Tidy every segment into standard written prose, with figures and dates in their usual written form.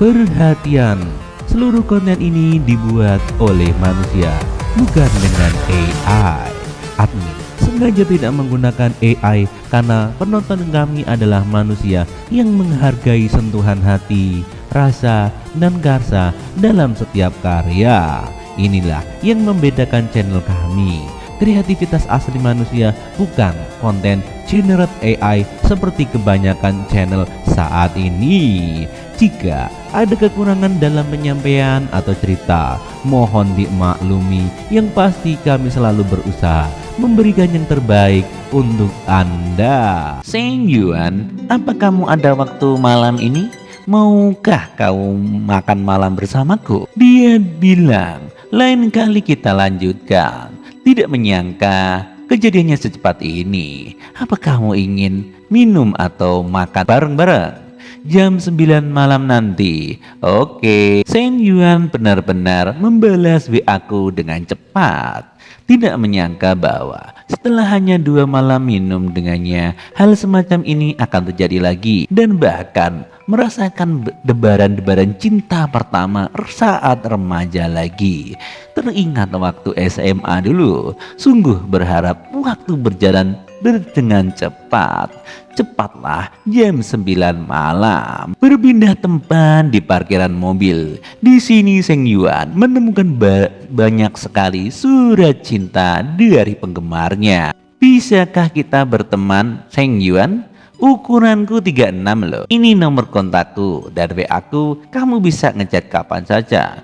Perhatian, seluruh konten ini dibuat oleh manusia, bukan dengan AI. Admin sengaja tidak menggunakan AI karena penonton kami adalah manusia yang menghargai sentuhan hati, rasa, dan karsa dalam setiap karya. Inilah yang membedakan channel kami. Kreativitas asli manusia, bukan konten generate AI seperti kebanyakan channel saat ini. Jika ada kekurangan dalam penyampaian atau cerita, mohon dimaklumi. Yang pasti kami selalu berusaha memberikan yang terbaik untuk Anda. Seng Yuan, apa kamu ada waktu malam ini? Maukah kau makan malam bersamaku? Dia bilang, lain kali kita lanjutkan. Tidak menyangka kejadiannya secepat ini. Apa kamu ingin minum atau makan bareng-bareng? Jam 9 malam nanti. Oke, Seng Yuan benar-benar membalas WA-ku dengan cepat. Tidak menyangka bahwa setelah hanya 2 malam minum dengannya, hal semacam ini akan terjadi lagi. Dan bahkan merasakan debaran-debaran cinta pertama saat remaja lagi. Teringat waktu SMA dulu. Sungguh berharap waktu berjalan dengan cepat. Cepatlah jam 9 malam. Berpindah tempat di parkiran mobil. Di sini Seng Yuan menemukan banyak sekali surat cinta dari penggemarnya. Bisakah kita berteman, Seng Yuan? Ukuranku 36 loh. Ini nomor kontakku dan WA aku. Kamu bisa ngechat kapan saja.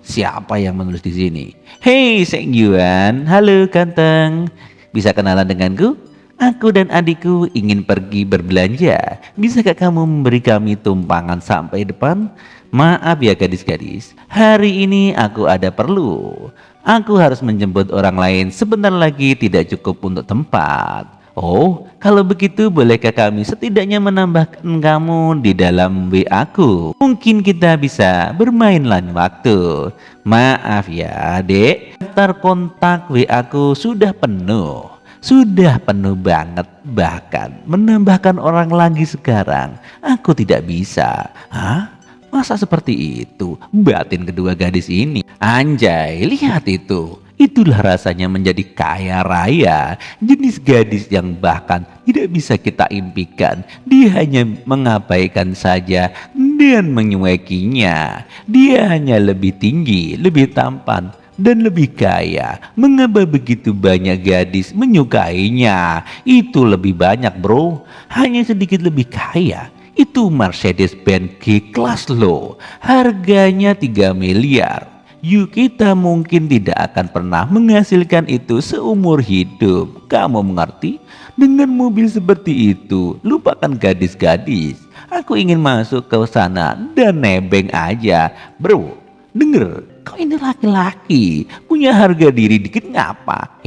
Siapa yang menulis di sini? Hey Seng Yuan, halo ganteng. Bisa kenalan denganku? Aku dan adikku ingin pergi berbelanja. Bisakah kamu memberi kami tumpangan sampai depan? Maaf ya gadis-gadis, hari ini aku ada perlu. Aku harus menjemput orang lain sebentar lagi, tidak cukup untuk tempat. Oh, kalau begitu bolehkah kami setidaknya menambahkan kamu di dalam WA aku? Mungkin kita bisa bermain lain waktu. Maaf ya dek, daftar kontak WA aku sudah penuh. Sudah penuh banget, bahkan menambahkan orang lagi sekarang aku tidak bisa. Hah? Masa seperti itu batin kedua gadis ini? Anjay, lihat itu. Itulah rasanya menjadi kaya raya. Jenis gadis yang bahkan tidak bisa kita impikan. Dia hanya mengabaikan saja dan menyuekinya. Dia hanya lebih tinggi, lebih tampan, dan lebih kaya. Mengapa begitu banyak gadis menyukainya? Itu lebih banyak bro. Hanya sedikit lebih kaya. Itu Mercedes-Benz G-Class loh. Harganya 3 miliar. Yuk, kita mungkin tidak akan pernah menghasilkan itu seumur hidup. Kamu mengerti? Dengan mobil seperti itu, lupakan gadis-gadis. Aku ingin masuk ke sana dan nebeng aja. Bro, denger, kau ini laki-laki, punya harga diri dikit ngapa?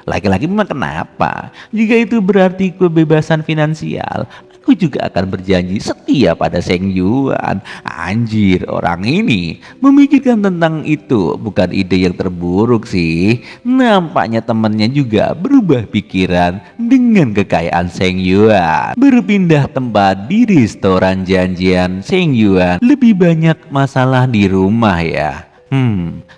Laki-laki memang kenapa? Jika itu berarti kebebasan finansial, aku juga akan berjanji setia pada Seng Yuan. Anjir, orang ini memikirkan tentang itu. Bukan ide yang terburuk sih. Nampaknya temannya juga berubah pikiran dengan kekayaan Seng Yuan. Berpindah tempat di restoran janjian Seng Yuan. Lebih banyak masalah di rumah ya.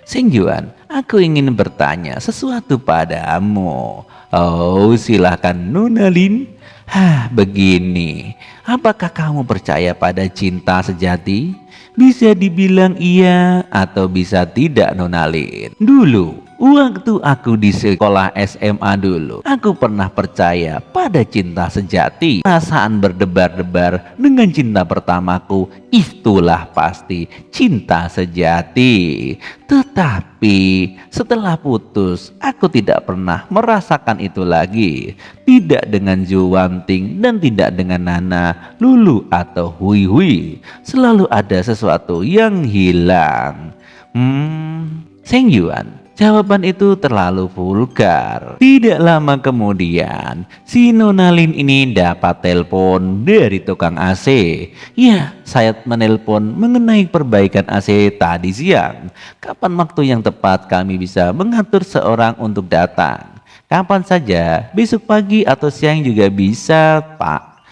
Seng Yuan, aku ingin bertanya sesuatu padamu. Oh, silahkan Nona Lin. Begini, apakah kamu percaya pada cinta sejati? Bisa dibilang iya atau bisa tidak Nona Lin. Dulu, waktu aku di sekolah SMA dulu, aku pernah percaya pada cinta sejati. Perasaan berdebar-debar dengan cinta pertamaku, itulah pasti cinta sejati. Tetapi setelah putus, aku tidak pernah merasakan itu lagi. Tidak dengan Juwanting dan tidak dengan Nana, Lulu atau Hui Hui. Selalu ada sesuatu yang hilang. Seng Yuan, jawaban itu terlalu vulgar. Tidak lama kemudian, si Nona Lin ini dapat telepon dari tukang AC. Ya, saya menelpon mengenai perbaikan AC tadi siang. Kapan waktu yang tepat kami bisa mengatur seorang untuk datang? Kapan saja, besok pagi atau siang juga bisa, Pak.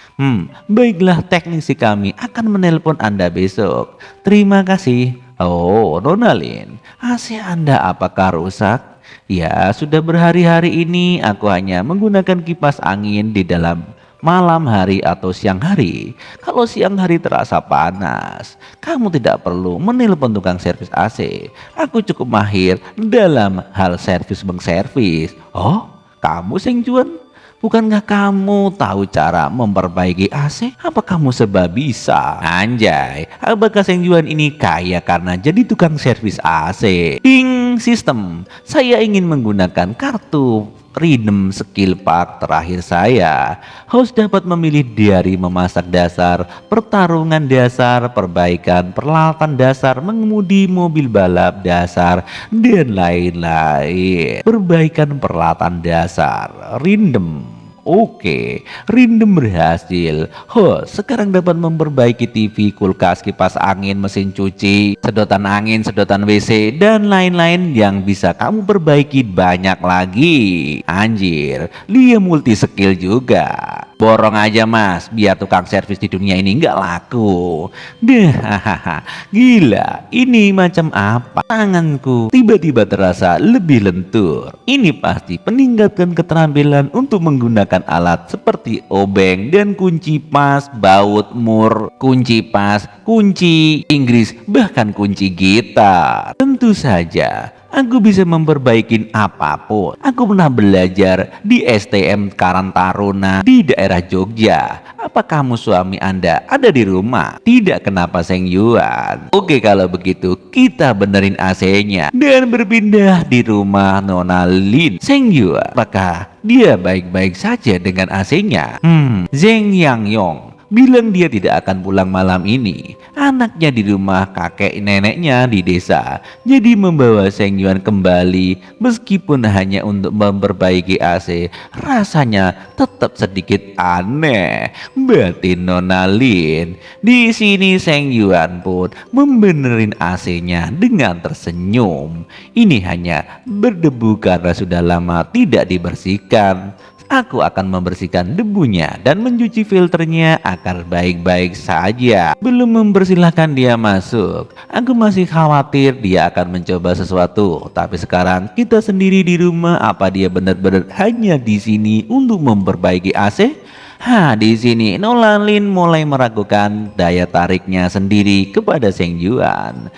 Baiklah, teknisi kami akan menelpon Anda besok. Terima kasih. Oh, Nona Lin, AC Anda apakah rusak? Ya, sudah berhari-hari ini aku hanya menggunakan kipas angin di dalam malam hari atau siang hari. Kalau siang hari terasa panas, kamu tidak perlu menelpon tukang servis AC. Aku cukup mahir dalam hal servis mengservis. Oh, kamu Seng Juan? Bukankah kamu tahu cara memperbaiki AC? Apa kamu serba bisa? Anjay, apakah Seng Juan ini kaya karena jadi tukang servis AC? Ding, sistem. Saya ingin menggunakan kartu Redeem Skill Pack terakhir saya. Host dapat memilih dari memasak dasar, pertarungan dasar, perbaikan peralatan dasar, mengemudi mobil balap dasar, dan lain-lain. Perbaikan peralatan dasar, Redeem. Oke, Rindem berhasil. Sekarang dapat memperbaiki TV, kulkas, kipas angin, mesin cuci, sedotan angin, sedotan WC, dan lain-lain yang bisa kamu perbaiki banyak lagi. Anjir, dia multi skill juga. Borong aja mas, biar tukang servis di dunia ini nggak laku. Hahaha, gila, ini macam apa? Tanganku tiba-tiba terasa lebih lentur. Ini pasti meningkatkan keterampilan untuk menggunakan alat seperti obeng dan kunci pas, baut, mur, kunci pas, kunci Inggris, bahkan kunci gitar. Tentu saja aku bisa memperbaiki apapun. Aku pernah belajar di STM Karang Taruna di daerah Jogja. Apa kamu suami Anda ada di rumah? Tidak, kenapa Seng Yuan? Oke, kalau begitu kita benerin AC-nya dan berpindah di rumah Nona Lin. Seng Yuan, apakah dia baik-baik saja dengan AC-nya? Zeng Yang Yong bilang dia tidak akan pulang malam ini. Anaknya di rumah kakek neneknya di desa. Jadi membawa Seng Yuan kembali meskipun hanya untuk memperbaiki AC. Rasanya tetap sedikit aneh. Batin Nona Lin. Di sini Seng Yuan pun membenerin AC-nya dengan tersenyum. Ini hanya berdebu karena sudah lama tidak dibersihkan. Aku akan membersihkan debunya dan mencuci filternya agar baik-baik saja. Belum mempersilahkan dia masuk. Aku masih khawatir dia akan mencoba sesuatu. Tapi sekarang kita sendiri di rumah, apa dia benar-benar hanya di sini untuk memperbaiki AC? Di sini Nona Lin mulai meragukan daya tariknya sendiri kepada Seng Yuan.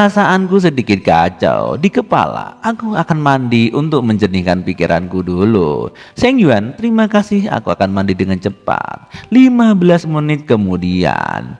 Perasaanku sedikit kacau di kepala. Aku akan mandi untuk menjernihkan pikiranku dulu. Seng Yuan, terima kasih. Aku akan mandi dengan cepat. 15 menit kemudian.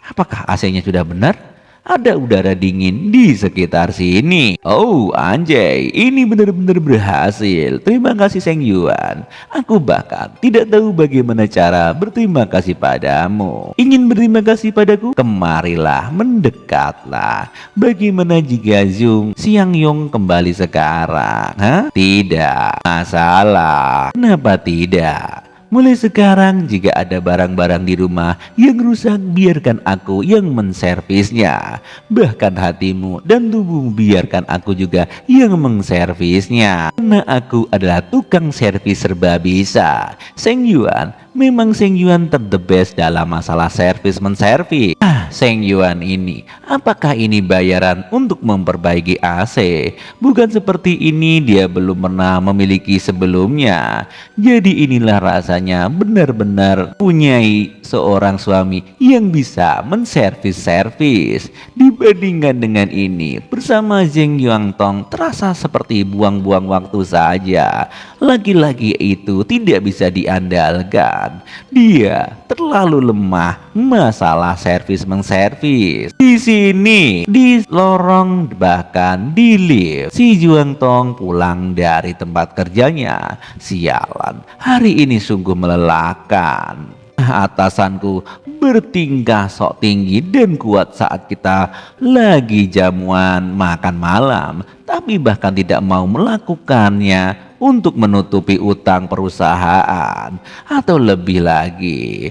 Apakah AC-nya sudah benar? Ada udara dingin di sekitar sini. Oh anjay, ini benar-benar berhasil. Terima kasih Seng Yuan. Aku bahkan tidak tahu bagaimana cara berterima kasih padamu. Ingin berterima kasih padaku? Kemarilah, mendekatlah. Bagaimana jika Zung Siang Yong kembali sekarang? Tidak masalah. Kenapa tidak? Mulai sekarang jika ada barang-barang di rumah yang rusak, biarkan aku yang menservisnya. Bahkan hatimu dan tubuhmu biarkan aku juga yang menservisnya. Karena aku adalah tukang servis serba bisa. Seng Yuan, memang Seng Yuan the best dalam masalah servis menservis. Seng Yuan ini, apakah ini bayaran untuk memperbaiki AC? Bukan seperti ini dia belum pernah memiliki sebelumnya. Jadi inilah rasanya benar-benar punyai seorang suami yang bisa menservis-servis. Dibandingkan dengan ini, bersama Zeng Yuan Tong terasa seperti buang-buang waktu saja. Laki-laki itu tidak bisa diandalkan. Dia terlalu lemah masalah servis menservis. Di sini, di lorong, bahkan di lift, si Juang Tong pulang dari tempat kerjanya. Sialan, hari ini sungguh melelahkan. Atasanku bertingkah sok tinggi dan kuat saat kita lagi jamuan makan malam, tapi bahkan tidak mau melakukannya untuk menutupi utang perusahaan atau lebih lagi.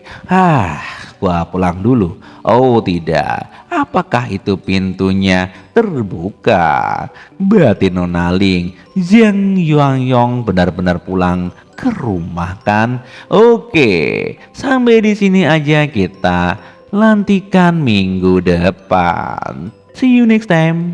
gua pulang dulu. Oh tidak, apakah itu pintunya terbuka? Berarti Nona Ling, Zhang Yuangyong benar-benar pulang ke rumah kan? Oke, sampai di sini aja kita lantikan minggu depan. See you next time.